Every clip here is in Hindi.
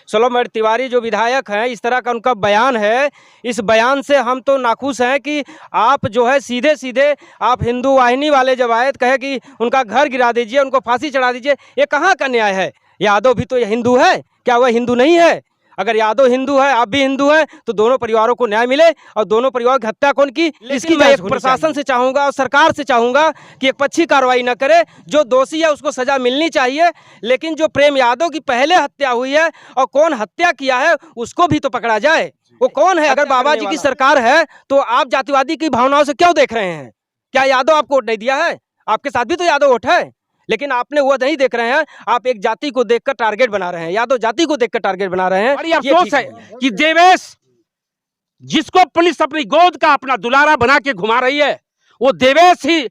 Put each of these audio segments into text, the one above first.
सोलम तिवारी जो विधायक हैं, इस तरह का उनका बयान है, इस बयान से हम तो नाखुश हैं कि आप जो है सीधे सीधे आप हिंदू वाहिनी वाले जब आए कहे कि उनका घर गिरा दीजिए, उनको फांसी चढ़ा दीजिए। ये कहाँ का न्याय है? यादव भी तो हिंदू है, क्या वह हिंदू नहीं है? अगर यादव हिंदू है, आप भी हिंदू हैं, तो दोनों परिवारों को न्याय मिले और दोनों परिवार की हत्या कौन की, इसकी मैं एक प्रशासन से चाहूँगा और सरकार से चाहूँगा कि एक पक्षी कार्रवाई न करे। जो दोषी है उसको सजा मिलनी चाहिए, लेकिन जो प्रेम यादव की पहले हत्या हुई है और कौन हत्या किया है उसको भी तो पकड़ा जाए। वो कौन है? अगर बाबा जी की सरकार है तो आप जातिवादी की भावनाओं से क्यों देख रहे हैं? क्या यादव आपको वोट नहीं दिया है? आपके साथ भी तो यादव वोट है, लेकिन आपने वो नहीं देख रहे हैं। आप एक जाति को देखकर टारगेट बना रहे हैं, यादव जाति को देखकर टारगेट बना रहे हैं। बड़ी अफसोस है कि देवेश, जिसको पुलिस अपनी गोद का अपना दुलारा बना के घुमा रही है, वो देवेश ही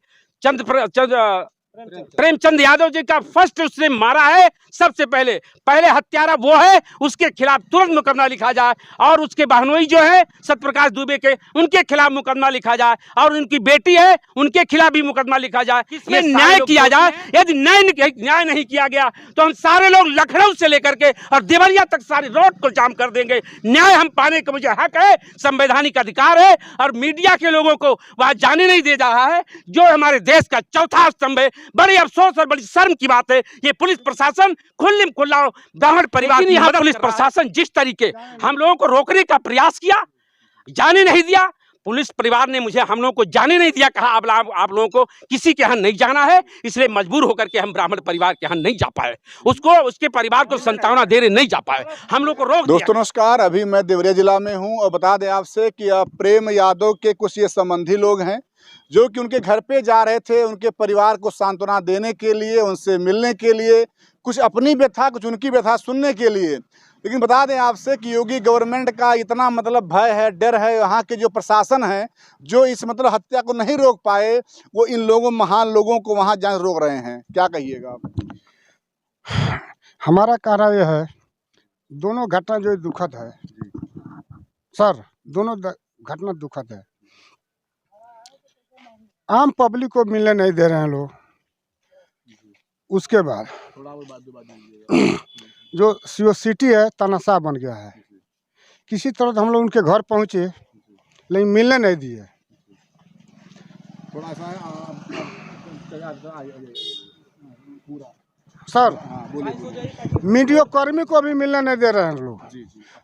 प्रेमचंद यादव जी का फर्स्ट उसने मारा है। सबसे पहले हत्यारा वो है, उसके खिलाफ तुरंत मुकदमा लिखा जाए और उसके बहनोई जो है सत्यप्रकाश दुबे के, उनके खिलाफ मुकदमा लिखा जाए और उनकी बेटी है उनके खिलाफ भी मुकदमा लिखा जाए। इसमें न्याय किया जाए। यदि न्याय नहीं किया गया तो हम सारे लोग लखनऊ से लेकर के और देवरिया तक सारी रोड को जाम कर देंगे। न्याय हम पाने का मुझे हक है, संवैधानिक अधिकार है और मीडिया के लोगों को वहां जाने नहीं दे रहा है, जो हमारे देश का चौथा स्तंभ है। बड़ी अफसोस और बड़ी शर्म की बात है, ये पुलिस प्रशासन खुल्ला ब्राह्मण परिवार की पुलिस प्रशासन जिस तरीके हम लोगों को रोकने का प्रयास किया, जाने नहीं दिया। पुलिस परिवार ने हम लोगों को जाने नहीं दिया, कहा आप लोगों को किसी के यहाँ नहीं जाना है, इसलिए मजबूर होकर के हम ब्राह्मण परिवार के यहाँ नहीं जा पाए, उसके परिवार को संतावना देने नहीं जा पाए, हम लोग को रोक दिया। दोस्तों नमस्कार, अभी मैं देवरिया जिला में हूँ और बता दें आपसे कि प्रेम यादव के कुछ ये संबंधी लोग हैं जो कि उनके घर पे जा रहे थे, उनके परिवार को सांत्वना देने के लिए, उनसे मिलने के लिए, कुछ अपनी व्यथा कुछ उनकी व्यथा सुनने के लिए। लेकिन बता दें आपसे कि योगी गवर्नमेंट का इतना मतलब भय है, डर है, यहाँ के जो प्रशासन है जो इस मतलब हत्या को नहीं रोक पाए, वो इन लोगों महान लोगों को वहाँ जाकर रोक रहे हैं। क्या कहिएगा आप? हमारा कहना यह है, दोनों घटना जो दुखद है सर, दोनों घटना दुखद है। आम पब्लिक को मिलने नहीं दे रहे हैं लोग। उसके बाद जो सीओ सिटी है तानाशाह बन गया है। किसी तरह तो हम लोग उनके घर पहुंचे लेकिन मिलने नहीं दिए। सर मीडिया कर्मी को भी मिलने नहीं दे रहे हैं लोग।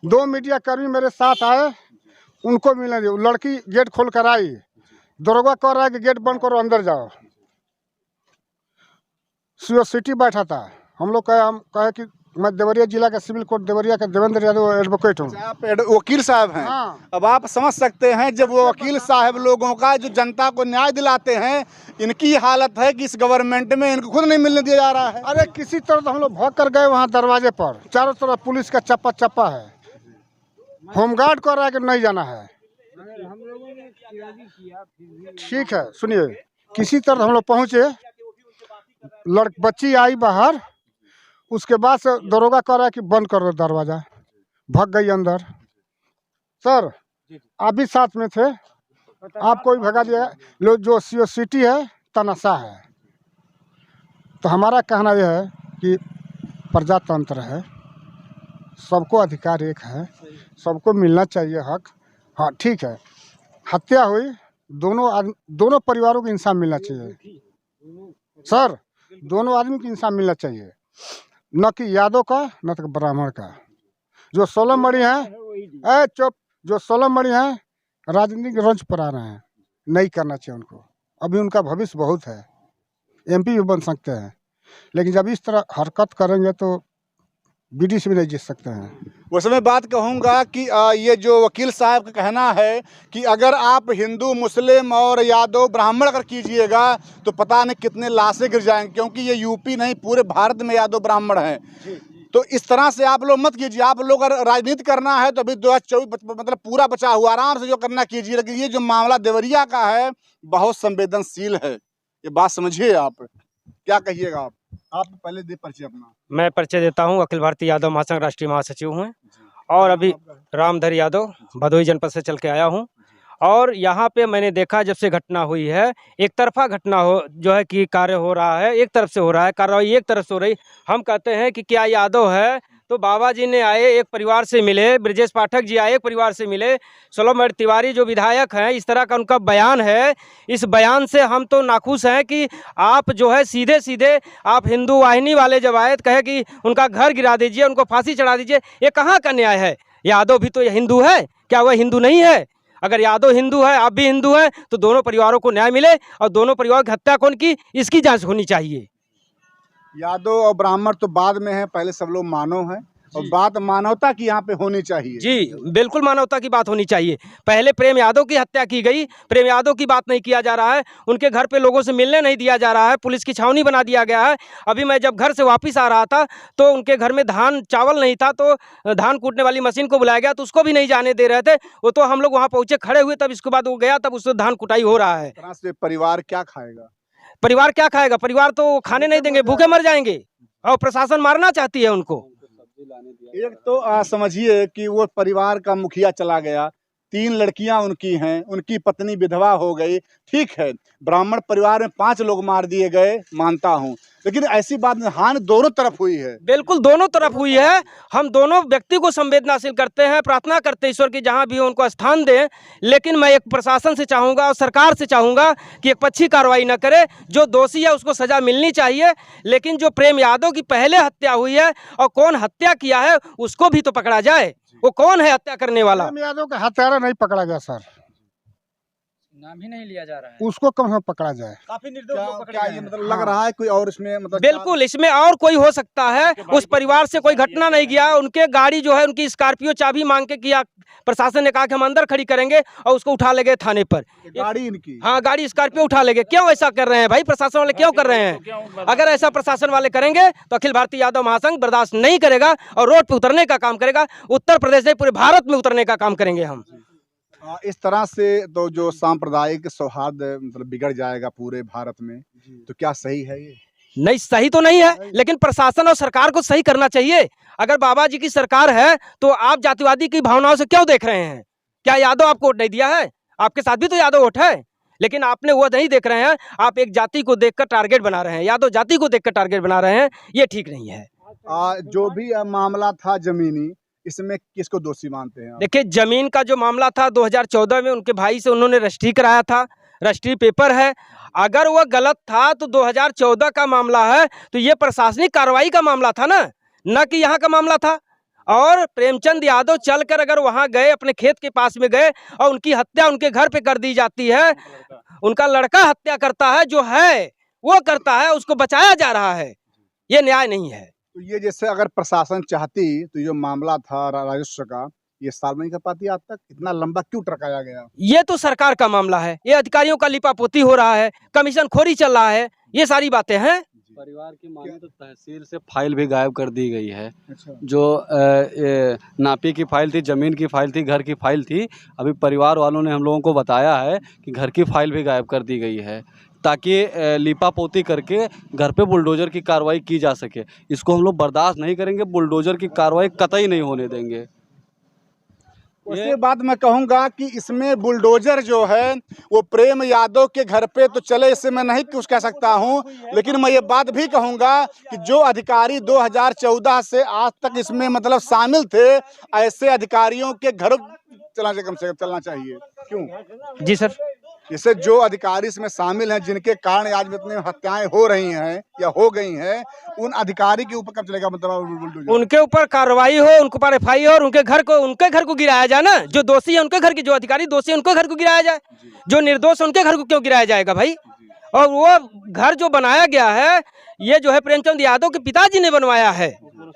2 मीडिया कर्मी मेरे साथ आए, उनको मिलने दिए। लड़की गेट खोल कर आई, दरोगा कह रहा है कि गेट बंद करो, अंदर जाओ। सीओ सिटी बैठा था। हम लोग कहे कि मैं देवरिया जिला का सिविल कोर्ट देवरिया का देवेंद्र यादव एडवोकेट हूँ। आप वकील साहब हैं। हाँ। अब आप समझ सकते हैं, जब वो वकील साहब लोगों का जो जनता को न्याय दिलाते हैं, इनकी हालत है कि इस गवर्नमेंट में इनको खुद नहीं मिलने दिया जा रहा है। अरे किसी तरह तो हम लोग भाग कर गए वहाँ दरवाजे पर, चारों तरफ पुलिस का चप्पा है। होमगार्ड कह रहा है कि नहीं जाना है। ठीक है, सुनिए, किसी तरह हम लोग पहुँचे, बच्ची आई बाहर, उसके बाद से दरोगा कह रहा है कि बंद कर दो दरवाजा, भाग गई अंदर। सर आप भी साथ में थे, आपको भी भगा दिया। लोग जो सीओ सिटी है तानाशाह है। तो हमारा कहना यह है कि प्रजातंत्र है, सबको अधिकार एक है, सबको मिलना चाहिए हक। हाँ ठीक है, हत्या हुई, दोनों परिवारों को इंसाफ मिलना चाहिए सर। दोनों आदमी को इंसाफ मिलना चाहिए, न कि यादव का न तो ब्राह्मण का। जो सोलम मणि है, जो सोलम मणि है राजनीतिक रंच पर आ रहे हैं, नहीं करना चाहिए उनको। अभी उनका भविष्य बहुत है, MP भी बन सकते हैं, लेकिन जब इस तरह हरकत करेंगे तो BDC भी नहीं जीत सकते हैं। वैसे मैं बात कहूँगा कि ये जो वकील साहब का कहना है कि अगर आप हिंदू, मुस्लिम और यादव ब्राह्मण अगर कीजिएगा तो पता नहीं कितने लाशें गिर जाएंगे, क्योंकि ये यूपी नहीं पूरे भारत में यादव ब्राह्मण हैं। तो इस तरह से आप लोग मत कीजिए। आप लोग अगर राजनीति करना है तो अभी 2024 मतलब पूरा बचा हुआ, आराम से जो करना कीजिए। लेकिन ये जो मामला देवरिया का है बहुत संवेदनशील है, ये बात समझिए आप। क्या कहिएगा आप पहले दे परिचय अपना। मैं परिचय देता हूँ, अखिल भारतीय यादव महासंघ राष्ट्रीय महासचिव हूँ और अभी रामधर यादव भदोही जनपद से चल के आया हूँ। और यहाँ पे मैंने देखा जब से घटना हुई है, एक तरफा घटना जो है कि कार्य हो रहा है, एक तरफ से हो रहा है, कार्रवाई एक तरफ से हो रही। हम कहते हैं कि क्या यादव है तो बाबा जी ने आए एक परिवार से मिले, ब्रजेश पाठक जी आए एक परिवार से मिले, सोलमठ तिवारी जो विधायक हैं, इस तरह का उनका बयान है। इस बयान से हम तो नाखुश हैं कि आप जो है सीधे सीधे आप हिंदू वाहिनी वाले जब आए तो कहे कि उनका घर गिरा दीजिए, उनको फांसी चढ़ा दीजिए। ये कहाँ का न्याय है? यादव भी तो हिंदू है, क्या वह हिंदू नहीं है? अगर यादव हिंदू है, आप भी हिंदू हैं, तो दोनों परिवारों को न्याय मिले और दोनों परिवार की हत्या कौन की, इसकी जांच होनी चाहिए। यादव और ब्राह्मण तो बाद में है, पहले सब लोग मानव हैं और बात मानवता की यहाँ पे होनी चाहिए। जी बिल्कुल मानवता की बात होनी चाहिए। पहले प्रेम यादव की हत्या की गई, प्रेम यादव की बात नहीं किया जा रहा है, उनके घर पे लोगों से मिलने नहीं दिया जा रहा है, पुलिस की छावनी बना दिया गया है। अभी मैं जब घर से वापस आ रहा था तो उनके घर में धान चावल नहीं था, तो धान कूटने वाली मशीन को बुलाया गया तो उसको भी नहीं जाने दे रहे थे। वो तो हम लोग वहाँ पहुँचे, खड़े हुए, तब इसके बाद वो गया, तब उससे धान कुटाई हो रहा है। इस तरह से परिवार क्या खाएगा? परिवार क्या खाएगा? परिवार तो खाने नहीं देंगे, भूखे मर जाएंगे, और प्रशासन मारना चाहती है उनको। एक तो समझिए कि वो परिवार का मुखिया चला गया, 3 लड़कियां उनकी हैं, उनकी पत्नी विधवा हो गई। ठीक है, ब्राह्मण परिवार में 5 लोग मार दिए गए, मानता हूं, लेकिन ऐसी बात हानि दोनों तरफ हुई है। बिल्कुल दोनों तरफ हुई है। हम दोनों व्यक्ति को संवेदनशील करते हैं, प्रार्थना करते हैं ईश्वर की जहां भी उनको स्थान दें। लेकिन मैं एक प्रशासन से चाहूँगा और सरकार से चाहूँगा कि एक पक्षी कार्रवाई न करे, जो दोषी है उसको सजा मिलनी चाहिए। लेकिन जो प्रेम यादव की पहले हत्या हुई है और कौन हत्या किया है उसको भी तो पकड़ा जाए। वो कौन है हत्या करने वाला? प्रेम यादव का हत्यारा नहीं पकड़ा गया सर, नाम ही नहीं लिया जा रहा है। उसको कम से कम पकड़ा जाए। काफी निर्दोष लोग पकड़े क्या गए ये हैं। मतलब लग रहा है कोई और इसमें मतलब बिल्कुल इसमें और कोई हो सकता है। उस परिवार से कोई घटना नहीं गया, उनके गाड़ी जो है उनकी स्कॉर्पियो चाबी मांग के किया, प्रशासन ने कहा कि हम अंदर खड़ी करेंगे और उसको उठा ले गए थाने पर। गाड़ी इनकी? हाँ गाड़ी स्कॉर्पियो उठा ले गए। क्यों ऐसा कर रहे हैं भाई? प्रशासन वाले क्यों कर रहे हैं? अगर ऐसा प्रशासन वाले करेंगे तो अखिल भारतीय यादव महासंघ बर्दाश्त नहीं करेगा और रोड पे उतरने का काम करेगा। उत्तर प्रदेश नहीं पूरे भारत में उतरने का काम करेंगे हम। इस तरह से तो जो सांप्रदायिक सौहार्द मतलब बिगड़ जाएगा पूरे भारत में, तो क्या सही है ये? नहीं सही तो नहीं है, लेकिन प्रशासन और सरकार को सही करना चाहिए। अगर बाबा जी की सरकार है तो आप जातिवादी की भावनाओं से क्यों देख रहे हैं? क्या यादव आपको वोट नहीं दिया है? आपके साथ भी तो यादव वोट है, लेकिन आपने वो नहीं देख रहे हैं। आप एक जाति को देखकर टारगेट बना रहे हैं, यादव जाति को देखकर टारगेट बना रहे हैं। ये ठीक नहीं है। जो भी मामला था जमीनी, इसमें किसको दोषी मानते हैं आप? देखिए जमीन का जो मामला था 2014 में उनके भाई से उन्होंने रजिस्ट्री कराया था, रजिस्ट्री पेपर है। अगर वह गलत था तो 2014 का मामला है, तो ये प्रशासनिक कार्रवाई का मामला था न कि यहाँ का मामला था। और प्रेमचंद यादव चलकर अगर वहाँ गए, अपने खेत के पास में गए और उनकी हत्या उनके घर पे कर दी जाती है, उनका लड़का हत्या करता है, जो है वो करता है, उसको बचाया जा रहा है, ये न्याय नहीं है। तो ये जैसे अगर प्रशासन चाहती तो ये मामला था राजस्व का, ये सॉल्व नहीं कर पाती आज तक? इतना लंबा क्यों टरकाया गया? ये तो सरकार का मामला है, ये अधिकारियों का लिपापोती हो रहा है, कमीशन खोरी चल रहा है, ये सारी बातें हैं। परिवार की माने तो तहसील से फाइल भी गायब कर दी गई है। अच्छा। जो नापी की फाइल थी, ज़मीन की फाइल थी, घर की फाइल थी। अभी परिवार वालों ने हम लोगों को बताया है कि घर की फाइल भी गायब कर दी गई है, ताकि लिपापोती करके घर पे बुलडोज़र की कार्रवाई की जा सके। इसको हम लोग बर्दाश्त नहीं करेंगे, बुलडोज़र की कार्रवाई कतई नहीं होने देंगे। उसके बाद मैं कहूँगा कि इसमें बुलडोजर जो है वो प्रेम यादव के घर पे तो चले, इससे मैं नहीं कुछ कह सकता हूँ, लेकिन मैं ये बात भी कहूँगा कि जो अधिकारी 2014 से आज तक इसमें मतलब शामिल थे, ऐसे अधिकारियों के घर कम से कम चलना चाहिए। क्यों? जी सर। जैसे जो अधिकारी इसमें शामिल हैं, जिनके कारण आज इतनी हत्याएं हो रही हैं या हो गई हैं, उन अधिकारी के ऊपर कब चलेगा मतलब? उनके ऊपर कार्रवाई हो, उनके ऊपर FI हो और उनके घर को गिराया जाए ना। जो दोषी है उनके घर की, जो अधिकारी दोषी है उनके घर को गिराया जाए, जो निर्दोष है उनके घर को क्यों गिराया जाएगा भाई? और वो घर जो बनाया गया है, ये जो है प्रेमचंद यादव के पिताजी ने बनवाया है।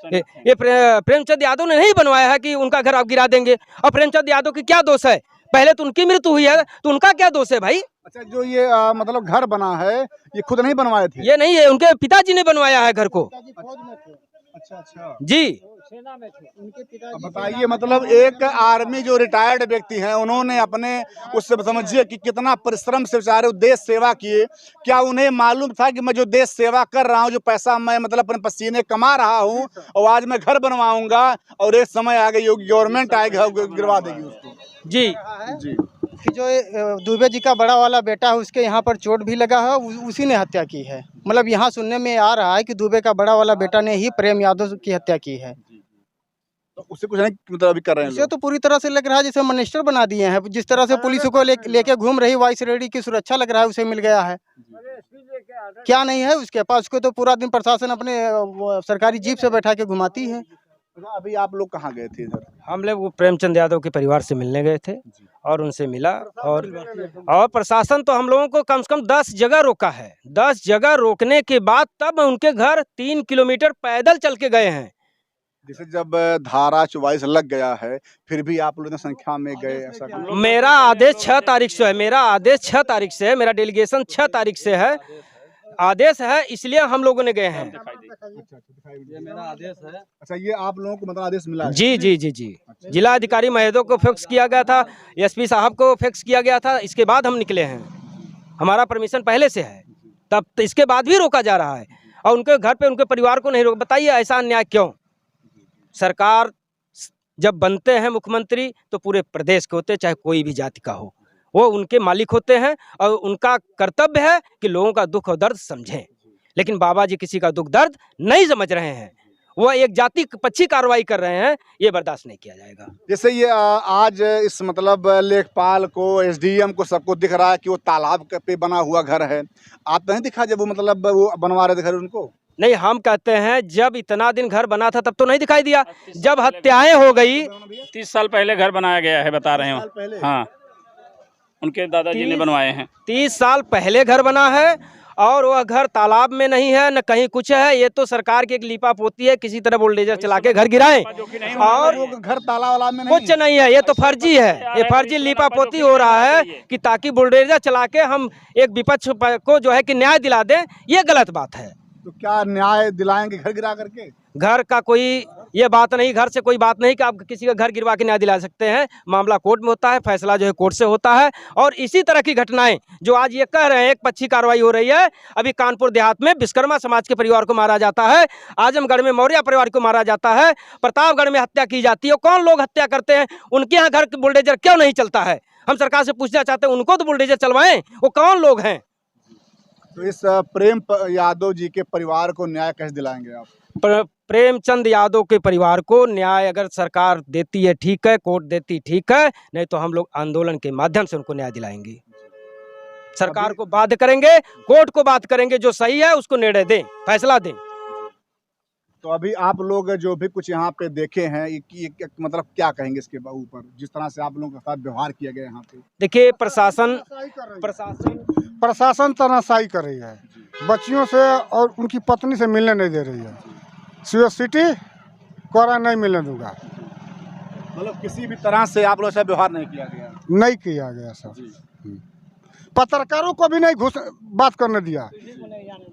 ये प्रेमचंद यादव ने नहीं बनवाया है कि उनका घर आप गिरा देंगे। और प्रेमचंद यादव की क्या दोष है? पहले तो उनकी मृत्यु हुई है, तो उनका क्या दोष है भाई? अच्छा, जो ये मतलब घर बना है, ये खुद नहीं बनवाए थे? ये नहीं है, उनके पिताजी ने बनवाया है घर को। अच्छा जी। अब बताइए, मतलब एक आर्मी जो रिटायर्ड व्यक्ति हैं, उन्होंने अपने उससे समझिए कि कितना परिश्रम से बेचारे देश सेवा किए। क्या उन्हें मालूम था कि मैं जो देश सेवा कर रहा हूं, जो पैसा मैं मतलब अपने पसीने कमा रहा हूं, और आज मैं घर बनवाऊंगा और एक समय आ गई गवर्नमेंट आएगा गिरवा देगी उसको? जी जी। कि जो दुबे जी का बड़ा वाला बेटा है, उसके यहाँ पर चोट भी लगा है, उसी ने हत्या की है। मतलब यहाँ सुनने में आ रहा है कि दुबे का बड़ा वाला बेटा ने ही प्रेम यादव की हत्या की है। तो उससे कुछ नहीं मतलब अभी कर रहे हैं इसे लोग। तो पूरी तरह से लग रहा है जैसे मिनिस्टर बना दिए हैं। जिस तरह से पुलिस को लेके घूम रही वाइस रेडी की सुरक्षा लग रहा है उसे मिल गया है। क्या नहीं है उसके पास, उसको तो पूरा दिन प्रशासन अपने वो सरकारी जीप से बैठा के घुमाती है। अच्छा, अभी आप लोग कहाँ गए थे इधर? हम लोग वो प्रेमचंद यादव के परिवार से मिलने गए थे और उनसे मिला, और प्रशासन तो हम लोगों को कम से कम 10 जगह रोका है। 10 जगह रोकने के बाद तब उनके घर 3 किलोमीटर पैदल चल के गए हैं। जैसे जब धारा 44 लग गया है, फिर भी आप लोग इतनी संख्या में गए, ऐसा क्यों? मेरा आदेश 6 तारीख से है, मेरा आदेश 6 तारीख से है, मेरा डेलीगेशन 6 तारीख से है, आदेश है, इसलिए हम लोगों ने गए हैं। ये मेरा आदेश है। अच्छा, ये आप लोगों को मतलब आदेश मिला है? जी जी जी जी, जिला अधिकारी महोदय को फिक्स किया गया था, एसपी साहब को फिक्स किया गया था, इसके बाद हम निकले हैं। हमारा परमिशन पहले से है, तब तो इसके बाद भी रोका जा रहा है और उनके घर पे उनके परिवार को नहीं रोक। बताइए ऐसा अन्याय क्यों? सरकार जब बनते हैं मुख्यमंत्री तो पूरे प्रदेश के होते, चाहे कोई भी जाति का हो, वो उनके मालिक होते हैं और उनका कर्तव्य है कि लोगों का दुख और दर्द समझें। लेकिन बाबा जी किसी का दुख दर्द नहीं समझ रहे हैं, वो एक जाति पक्षी कार्रवाई कर रहे हैं, ये बर्दाश्त नहीं किया जाएगा। जैसे ये आज इस मतलब लेखपाल को, एसडीएम को, सबको दिख रहा है कि वो तालाब पे बना हुआ घर है। आप नहीं दिखा जब वो मतलब वो बनवा रहे थे घर उनको? नहीं, हम कहते हैं जब इतना दिन घर बना था तब तो नहीं दिखाई दिया, जब हत्याएं हो गई 30 साल पहले घर बनाया गया है, बता रहे साल पहले? हो। हाँ, उनके दादाजी ने 30 बनवाए हैं। 30 साल पहले घर बना है और वह घर तालाब में नहीं है, न कहीं कुछ है। ये तो सरकार की एक लीपा पोती है, किसी तरह बुलडोजर चला के घर गिराएं और वो घर ताला वाला में नहीं कुछ नहीं है। ये तो फर्जी है, ये फर्जी लीपा पोती हो रहा है कि ताकि बुलडोजर चला के हम एक विपक्ष को जो है कि न्याय दिला दें, ये गलत बात है। तो क्या न्याय दिलाएंगे घर गिरा करके? घर का कोई ये बात नहीं, घर से कोई बात नहीं कि आप किसी का घर गिरवा के न्याय दिला सकते हैं। मामला कोर्ट में होता है, फैसला जो है कोर्ट से होता है। और इसी तरह की घटनाएं जो आज ये कह रहे हैं एक पक्षी कार्रवाई हो रही है, अभी कानपुर देहात में विश्वकर्मा समाज के परिवार को मारा जाता है, आजमगढ़ में मौर्य परिवार को मारा जाता है, प्रतापगढ़ में हत्या की जाती है। कौन लोग हत्या करते हैं? उनके यहाँ घर बुलडोजर क्यों नहीं चलता है? हम सरकार से पूछना चाहते हैं, उनको तो बुलडोजर चलवाएं। वो कौन लोग हैं? तो इस प्रेम यादव जी के परिवार को न्याय कैसे दिलाएंगे आप? प्रेमचंद यादव के परिवार को न्याय अगर सरकार देती है ठीक है, कोर्ट देती ठीक है, नहीं तो हम लोग आंदोलन के माध्यम से उनको न्याय दिलाएंगे। सरकार को बाध्य करेंगे, कोर्ट को बात करेंगे, जो सही है उसको निर्णय दें, फैसला दें। तो अभी आप लोग जो भी कुछ यहाँ पे देखे हैं, ये मतलब क्या कहेंगे इसके ऊपर, जिस तरह से आप लोगों के साथ व्यवहार किया गया यहाँ पे? देखिए, प्रशासन तनाशाही कर रही है, बच्चियों से और उनकी पत्नी से मिलने नहीं दे रही है। सिटी कोरा नहीं मिलने दूंगा। मतलब किसी भी तरह से आप लोग से व्यवहार नहीं किया गया? नहीं किया गया सर। पत्रकारों को भी नहीं बात करने दिया,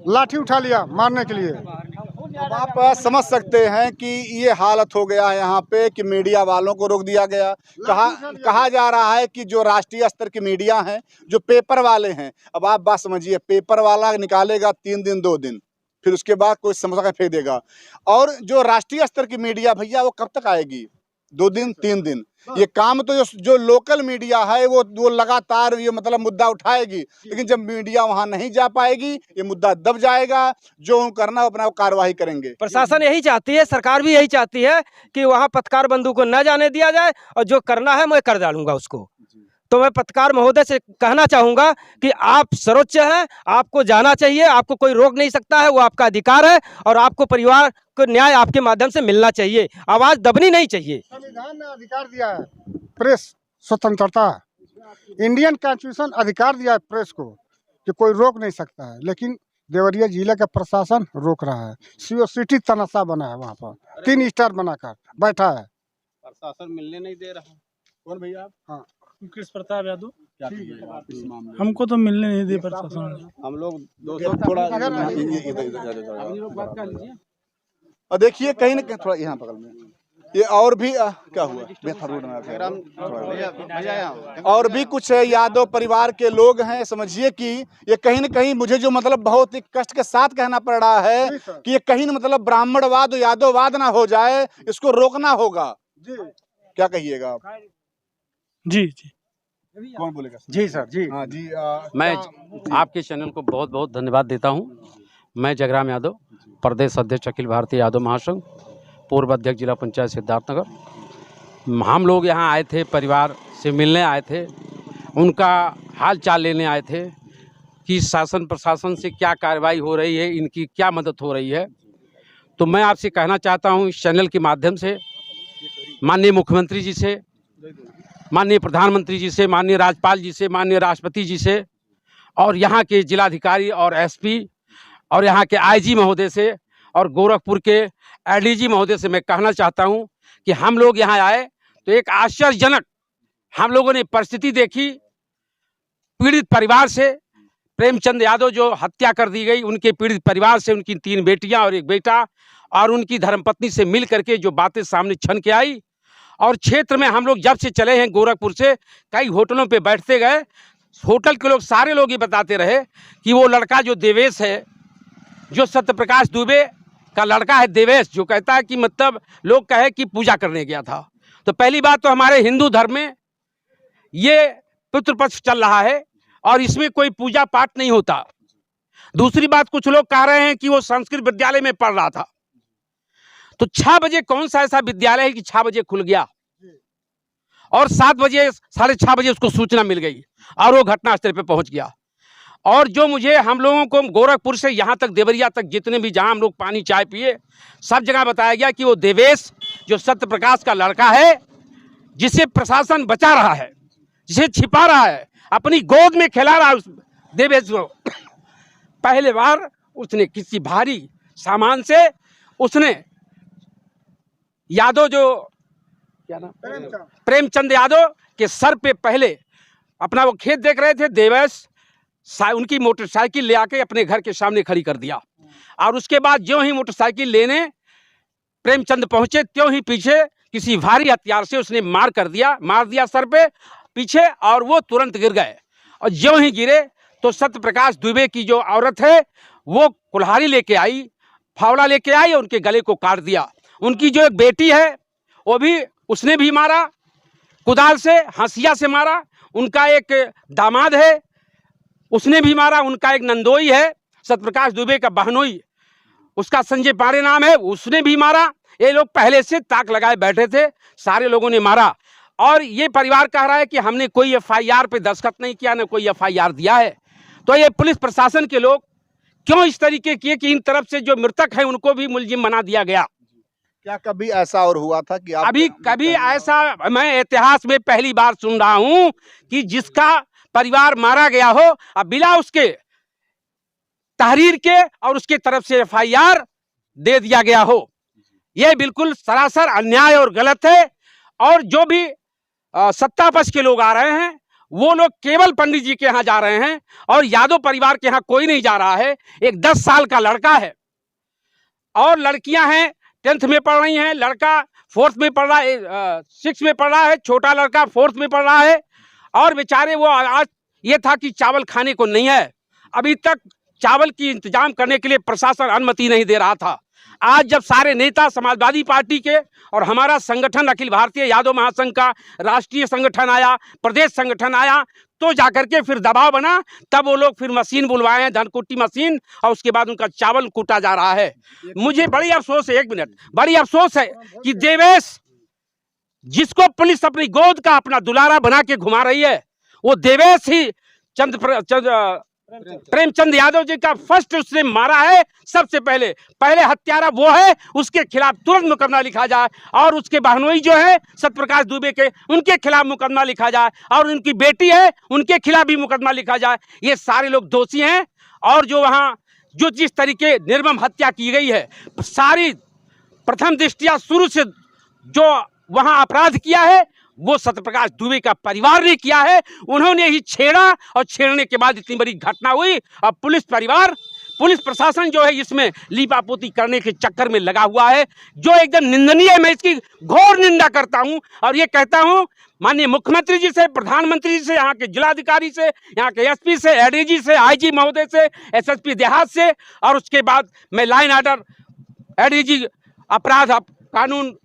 लाठी उठा लिया मारने के लिए। अब आप समझ सकते हैं कि ये हालत हो गया है यहाँ पे कि मीडिया वालों को रोक दिया गया। कहा जा रहा है कि जो राष्ट्रीय स्तर की मीडिया हैं, जो पेपर वाले हैं, अब आप बात समझिए, पेपर वाला निकालेगा 3 दिन 2 दिन, फिर उसके बाद कोई समझा फेंक देगा। और जो राष्ट्रीय स्तर की मीडिया भैया वो कब तक आएगी? 2 दिन 3 दिन। ये काम तो जो लोकल मीडिया है वो लगातार ये मतलब मुद्दा उठाएगी, लेकिन जब मीडिया वहां नहीं जा पाएगी ये मुद्दा दब जाएगा। जो करना है अपना कार्रवाई करेंगे। प्रशासन यही चाहती है, सरकार भी यही चाहती है कि वहाँ पत्रकार बंधु को न जाने दिया जाए, और जो करना है मैं कर डालूंगा उसको। तो मैं पत्रकार महोदय से कहना चाहूँगा कि आप सर्वोच्च हैं, आपको जाना चाहिए, आपको कोई रोक नहीं सकता है, वो आपका अधिकार है और आपको परिवार को न्याय आपके माध्यम से मिलना चाहिए, आवाज़ दबनी नहीं चाहिए। संविधान ने अधिकार दिया है प्रेस स्वतंत्रता, इंडियन कॉन्स्टिट्यूशन अधिकार दिया है प्रेस को कि कोई रोक नहीं सकता है, लेकिन देवरिया जिले का प्रशासन रोक रहा है। सिटी तनाशा बना है, वहाँ पर 3 स्टार बनाकर बैठा है, प्रशासन मिलने नहीं दे रहा। कौन भैया आप? हाँ, कृष्ण प्रताप यादव। क्या कहिएगा आप इस मामले में? हमको तो मिलने नहीं दे प्रशासन। हम लोग थोड़ा और देखिए कहीं ना कहीं थोड़ा यहाँ बगल में ये और भी क्या हुआ और भी कुछ यादव परिवार के लोग हैं। समझिए कि ये कहीं ना कहीं मुझे जो मतलब बहुत ही कष्ट के साथ कहना पड़ रहा है कि ये कहीं न मतलब ब्राह्मणवाद और यादववाद ना हो जाए, इसको रोकना होगा। क्या कहिएगा आप? जी जी, कौन बोलेगा? जी सर जी। हाँ जी। मैं आपके चैनल को बहुत बहुत धन्यवाद देता हूं। मैं जगराम यादव, प्रदेश अध्यक्ष अखिल भारतीय यादव महासंघ, पूर्व अध्यक्ष जिला पंचायत सिद्धार्थनगर। हम लोग यहाँ आए थे, परिवार से मिलने आए थे, उनका हाल चाल लेने आए थे कि शासन प्रशासन से क्या कार्रवाई हो रही है, इनकी क्या मदद हो रही है। तो मैं आपसे कहना चाहता हूँ इस चैनल के माध्यम से, माननीय मुख्यमंत्री जी से, माननीय प्रधानमंत्री जी से, माननीय राज्यपाल जी से, माननीय राष्ट्रपति जी से और यहाँ के जिलाधिकारी और एसपी और यहाँ के आईजी महोदय से और गोरखपुर के एडीजी महोदय से मैं कहना चाहता हूँ कि हम लोग यहाँ आए तो एक आश्चर्यजनक हम लोगों ने परिस्थिति देखी। पीड़ित परिवार से प्रेमचंद यादव जो हत्या कर दी गई, उनके पीड़ित परिवार से उनकी 3 बेटियां और 1 बेटा और उनकी धर्मपत्नी से मिल करके जो बातें सामने छन के आई। और क्षेत्र में हम लोग जब से चले हैं गोरखपुर से कई होटलों पे बैठते गए, होटल के लोग सारे लोग ये बताते रहे कि वो लड़का जो देवेश है, जो सत्यप्रकाश दुबे का लड़का है देवेश, जो कहता है कि मतलब लोग कहे कि पूजा करने गया था। तो पहली बात तो हमारे हिंदू धर्म में ये पितृपक्ष चल रहा है और इसमें कोई पूजा पाठ नहीं होता। दूसरी बात, कुछ लोग कह रहे हैं कि वो संस्कृत विद्यालय में पढ़ रहा था। तो 6 बजे कौन सा ऐसा विद्यालय है कि 6 बजे खुल गया और 7 बजे 6:30 बजे उसको सूचना मिल गई और वो घटनास्थल पे पहुंच गया। और जो मुझे हम लोगों को गोरखपुर से यहाँ तक देवरिया तक जितने भी जहाँ हम लोग पानी चाय पिए, सब जगह बताया गया कि वो देवेश जो सत्यप्रकाश का लड़का है, जिसे प्रशासन बचा रहा है, जिसे छिपा रहा है, अपनी गोद में खिला रहा है उस देवेश को। पहले बार उसने किसी भारी सामान से उसने यादव जो क्या नाम प्रेमचंद यादव के सर पे पहले अपना वो खेत देख रहे थे, देवेश उनकी मोटरसाइकिल ले आके अपने घर के सामने खड़ी कर दिया। और उसके बाद ज्यों ही मोटरसाइकिल लेने प्रेमचंद पहुंचे, त्यों ही पीछे किसी भारी हथियार से उसने मार दिया सर पे पीछे और वो तुरंत गिर गए। और ज्यों ही गिरे तो सत्यप्रकाश दुबे की जो औरत है वो कुल्हाड़ी लेके आई, फावड़ा लेके आई और उनके गले को काट दिया। उनकी जो एक बेटी है वो भी उसने भी मारा, कुदाल से हंसिया से मारा। उनका एक दामाद है उसने भी मारा, उनका एक नंदोई है सत्यप्रकाश दुबे का बहनोई, उसका संजय पांडे नाम है, उसने भी मारा। ये लोग पहले से ताक लगाए बैठे थे, सारे लोगों ने मारा। और ये परिवार कह रहा है कि हमने कोई एफआईआर पे दस्तखत नहीं किया, न कोई एफआईआर दिया है। तो ये पुलिस प्रशासन के लोग क्यों इस तरीके किए कि इन तरफ से जो मृतक है उनको भी मुलजिम बना दिया गया। क्या कभी ऐसा और हुआ था कि आप अभी कभी ऐसा मैं इतिहास में पहली बार सुन रहा हूं कि जिसका परिवार मारा गया हो अब बिना उसके तहरीर के और उसके तरफ से एफआईआर दे दिया गया हो, यह बिल्कुल सरासर अन्याय और गलत है। और जो भी सत्ता पक्ष के लोग आ रहे हैं वो लोग केवल पंडित जी के यहाँ जा रहे हैं और यादव परिवार के यहाँ कोई नहीं जा रहा है। एक 10 साल का लड़का है और लड़कियां हैं 10th में पढ़ रही हैं, लड़का 4th में पढ़ रहा है, 6th में पढ़ रहा है, छोटा लड़का 4th में पढ़ रहा है। और बेचारे वो आज ये था कि चावल खाने को नहीं है, अभी तक चावल की इंतजाम करने के लिए प्रशासन अनुमति नहीं दे रहा था। आज जब सारे नेता समाजवादी पार्टी के और हमारा संगठन अखिल भारतीय यादव महासंघ का राष्ट्रीय संगठन आया, प्रदेश संगठन आया, तो जाकर के फिर दबाव बना, तब वो लोग फिर मशीन बुलवाए हैं, धनकुट्टी मशीन, और उसके बाद उनका चावल कूटा जा रहा है। मुझे बड़ी अफसोस है, 1 मिनट, बड़ी अफसोस है कि देवेश जिसको पुलिस अपनी गोद का अपना दुलारा बना के घुमा रही है, वो देवेश ही प्रेमचंद यादव जी का फर्स्ट उसने मारा है। सबसे पहले हत्यारा वो है, उसके खिलाफ तुरंत मुकदमा लिखा जाए और उसके बहनोई जो है सत्यप्रकाश दुबे के, उनके खिलाफ मुकदमा लिखा जाए और उनकी बेटी है उनके खिलाफ भी मुकदमा लिखा जाए। ये सारे लोग दोषी हैं। और जो वहाँ जो जिस तरीके निर्मम हत्या की गई है, सारी प्रथम दृष्टिया शुरू से जो वहाँ अपराध किया है वो सत्यप्रकाश दुबे का परिवार ने किया है। उन्होंने ही छेड़ा और छेड़ने के बाद इतनी बड़ी घटना हुई। अब पुलिस प्रशासन जो है इसमें लीपापोती करने के चक्कर में लगा हुआ है, जो एकदम निंदनीय है। मैं इसकी घोर निंदा करता हूं और ये कहता हूं माननीय मुख्यमंत्री जी से, प्रधानमंत्री जी से, यहाँ के जिलाधिकारी से, यहाँ के एसपी से, एडीजी से, आईजी महोदय से, एसएसपी देहात से, और उसके बाद मैं लाइन ऑर्डर एडीजी अपराध कानून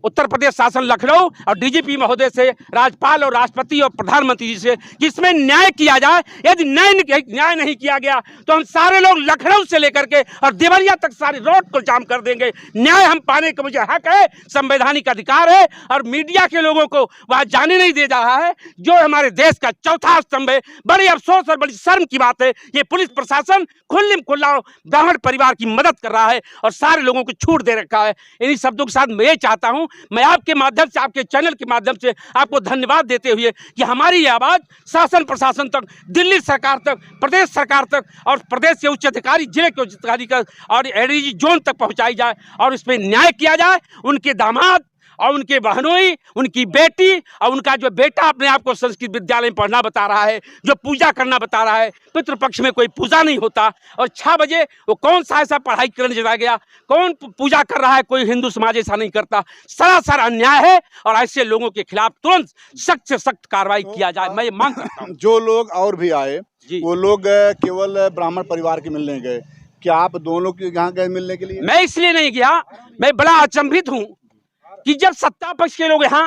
उत्तर प्रदेश शासन लखनऊ और डीजीपी महोदय से, राज्यपाल और राष्ट्रपति और प्रधानमंत्री जी से कि इसमें न्याय किया जाए। यदि न्याय नहीं किया गया तो हम सारे लोग लखनऊ से लेकर के और देवरिया तक सारी रोड को जाम कर देंगे। न्याय हम पाने का मुझे हक है, संवैधानिक अधिकार है और मीडिया के लोगों को वहाँ जाने नहीं दे रहा है, जो हमारे देश का चौथा स्तंभ है। बड़ी अफसोस और बड़ी शर्म की बात है, ये पुलिस प्रशासन खुल्ला ब्राह्मण परिवार की मदद कर रहा है और सारे लोगों को छूट दे रखा है। इन्हीं शब्दों के साथ मैं ये चाहता हूँ, मैं आपके माध्यम से, आपके चैनल के माध्यम से आपको धन्यवाद देते हुए कि हमारी ये आवाज़ शासन प्रशासन तक, दिल्ली सरकार तक, प्रदेश सरकार तक और प्रदेश के उच्च अधिकारी, जिले के उच्च अधिकारी का और एडीजी जोन तक पहुंचाई जाए और इस पर न्याय किया जाए। उनके दामाद और उनके बहनोई, उनकी बेटी और उनका जो बेटा अपने आप को संस्कृत विद्यालय में पढ़ना बता रहा है, जो पूजा करना बता रहा है, पितृपक्ष में कोई पूजा नहीं होता और 6 बजे वो कौन सा ऐसा पढ़ाई करने चला गया, कौन पूजा कर रहा है, कोई हिंदू समाज ऐसा नहीं करता। सरासर अन्याय है और ऐसे लोगों के खिलाफ तुरंत सख्त से सख्त कार्रवाई किया जाए, मैं ये मांग करता हूँ। जो लोग और भी आए वो लोग केवल ब्राह्मण परिवार के मिलने गए, क्या आप दोनों के यहाँ गए मिलने के लिए? मैं इसलिए नहीं गया, मैं बड़ा अचंभित हूँ कि जब सत्ता पक्ष के लोग यहाँ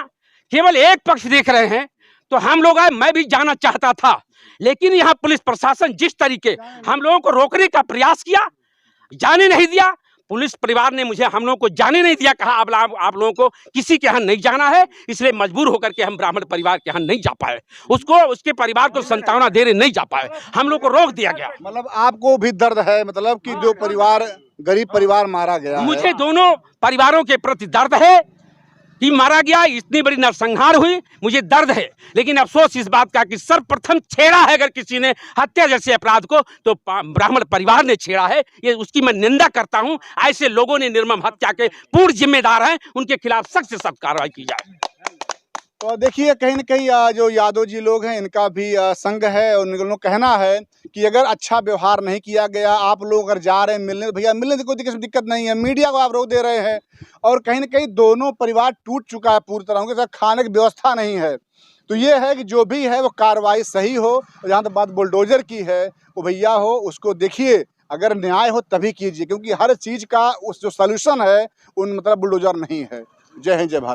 केवल एक पक्ष देख रहे हैं तो हम लोग आए। मैं भी जाना चाहता था, लेकिन यहाँ पुलिस प्रशासन जिस तरीके हम लोगों को रोकने का प्रयास किया, जाने नहीं दिया। पुलिस परिवार ने मुझे, हम लोगों को जाने नहीं दिया, कहा आप लोगों को किसी के यहाँ नहीं जाना है, इसलिए मजबूर होकर के हम ब्राह्मण परिवार के यहाँ नहीं जा पाए, उसके परिवार को संतावना देने नहीं जा पाए, हम लोग को रोक दिया गया। मतलब आपको भी दर्द है, मतलब कि जो परिवार, गरीब परिवार मारा गया है। मुझे दोनों परिवारों के प्रति दर्द है कि मारा गया, इतनी बड़ी नरसंहार हुई, मुझे दर्द है। लेकिन अफसोस इस बात का कि सर्वप्रथम छेड़ा है अगर किसी ने हत्या जैसे अपराध को तो ब्राह्मण परिवार ने छेड़ा है, ये उसकी मैं निंदा करता हूं। ऐसे लोगों ने निर्मम हत्या के पूर्ण जिम्मेदार हैं, उनके खिलाफ सख्त से सख्त कार्रवाई की जाए। तो देखिए कहीं न कहीं जो यादव जी लोग हैं इनका भी संघ है और उनका कहना है कि अगर अच्छा व्यवहार नहीं किया गया, आप लोग अगर जा रहे हैं मिलने, भैया मिलने की कोई दिक्कत नहीं है, मीडिया को आप रोक दे रहे हैं और कहीं न कहीं दोनों परिवार टूट चुका है पूरी तरह, उनके साथ खाने की व्यवस्था नहीं है। तो ये है कि जो भी है वो कार्रवाई सही हो, और जहाँ तक बात बुलडोजर की है वो भैया हो उसको देखिए, अगर न्याय हो तभी कीजिए, क्योंकि हर चीज़ का उस जो सॉल्यूशन है उन मतलब बुलडोजर नहीं है। जय हिंद, जय भारत।